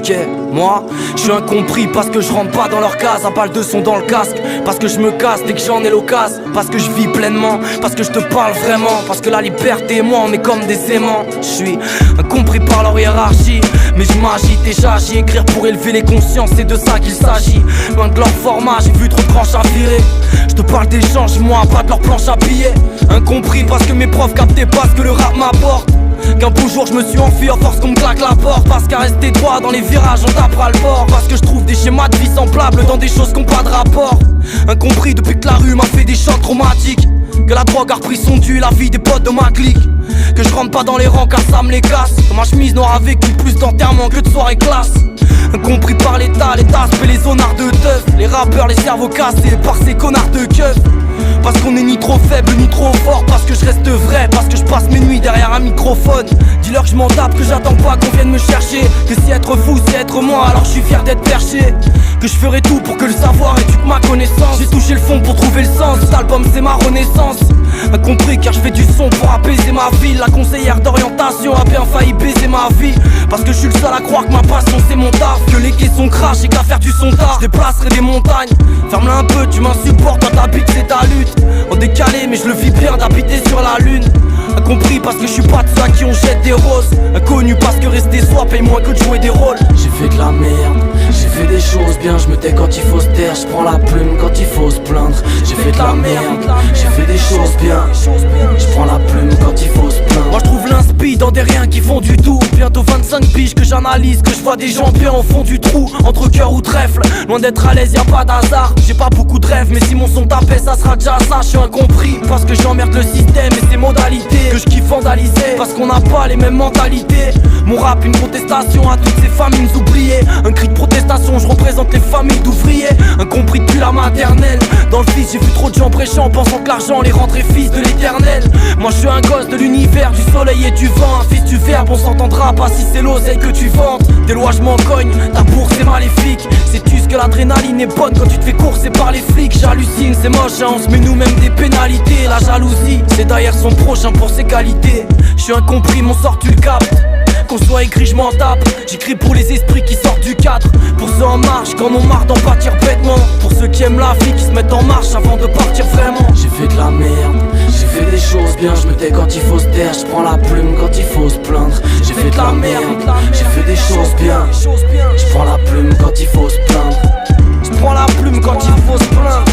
Ok, moi, je suis incompris parce que je rentre pas dans leur case. À balle de son dans le casque, parce que je me casse dès que j'en ai l'occasion. Parce que je vis pleinement, parce que je te parle vraiment. Parce que la liberté et moi on est comme des aimants. Je suis incompris par leur hiérarchie, mais je m'agite et j'agis. Écrire pour élever les consciences, c'est de ça qu'il s'agit. Loin de leur format, j'ai vu trop de branches à virer. Je te parle d'échanges, moi, pas de leur planche à billets. Incompris parce que mes profs captaient pas ce que le rap m'apporte. Qu'un beau jour je me suis enfui à force qu'on me claque la porte. Parce qu'à rester droit dans les virages on tapera le bord. Parce que je trouve des schémas de vie semblables dans des choses qui n'ont pas de rapport. Incompris depuis que la rue m'a fait des chocs traumatiques. Que la drogue a repris son dû, la vie des potes de ma clique. Que je rentre pas dans les rangs car ça me les casse. Que ma chemise n'aura vécu plus d'enterrement que de soirée classe. Incompris par l'état, les tasses et les zonards de teuf. Les rappeurs, les cerveaux cassés par ces connards de keuf. Parce qu'on est ni trop faible ni trop fort. Parce que je reste vrai, parce que je passe mes nuits derrière un microphone. Dis-leur que je m'en tape, que j'attends pas qu'on vienne me chercher. Que si être fou c'est être moi, alors je suis fier d'être perché. Que je ferai tout pour que le savoir éduque ma connaissance. J'ai touché le fond pour trouver le sens, cet album c'est ma renaissance. Incompris car je fais du son pour apaiser ma ville. La conseillère d'orientation a bien failli baiser ma vie. Parce que je suis le seul à croire que ma passion c'est mon taf. Que les quais sont crash et qu'à faire du son tard je déplacerai des montagnes. Ferme-la un peu, tu m'insupportes, toi t'habites c'est ta lutte. En décalé mais je le vis bien d'habiter sur la lune. Incompris parce que je suis pas de ceux à qui on jette des roses. Inconnu parce que rester soi paye moins que de jouer des rôles. J'ai fait de la merde, j'ai fait des choses bien. Je me tais quand il faut se taire, je prends la plume quand il faut se plaindre. J'ai fait de la merde, j'ai fait des choses bien. Je prends la plume quand il faut se plaindre. Moi je trouve l'inspi dans des riens qui font du tout. Bientôt 25 piges que j'analyse, que je vois des gens bien au fond du trou. Entre cœur ou trèfle, loin d'être à l'aise y'a pas d'hasard. J'ai pas beaucoup de rêves mais si mon son tapait ça sera déjà ça. Je suis incompris parce que j'emmerde le système et ses modalités. Que je kiffe vandaliser parce qu'on n'a pas les mêmes mentalités. Mon rap une contestation à toutes ces familles oubliées. Un cri de protestation, je représente les familles d'ouvriers. Incompris depuis la maternelle. Dans le fils j'ai vu trop de gens prêchant pensant que l'argent les rendrait fils de l'éternel. Moi je suis un gosse de l'univers, du soleil et du vent. Un fils du verbe, on s'entendra pas si c'est l'oseille que tu vantes. Des lois je m'en cogne, ta bourse est maléfique. Sais-tu ce que l'adrénaline est bonne quand tu te fais courser par les flics. J'hallucine, c'est moche hein, on se met nous-mêmes des pénalités. La jalousie, c'est derrière son prochain pour ses qualités. Je suis incompris, mon sort tu le captes. Qu'on soit écrit je m'en tape. J'écris pour les esprits qui sortent du cadre. Pour ceux en marche quand on marre d'en pâtir bêtement. Pour ceux qui aiment la vie qui se mettent en marche avant de partir vraiment. J'ai fait de la merde, j'ai fait des choses bien. Je me tais quand il faut se taire, je prends la plume quand il faut se plaindre. J'ai fait de la merde, j'ai fait des choses bien. Je prends la plume quand il faut se plaindre. Je prends la plume quand il faut se plaindre.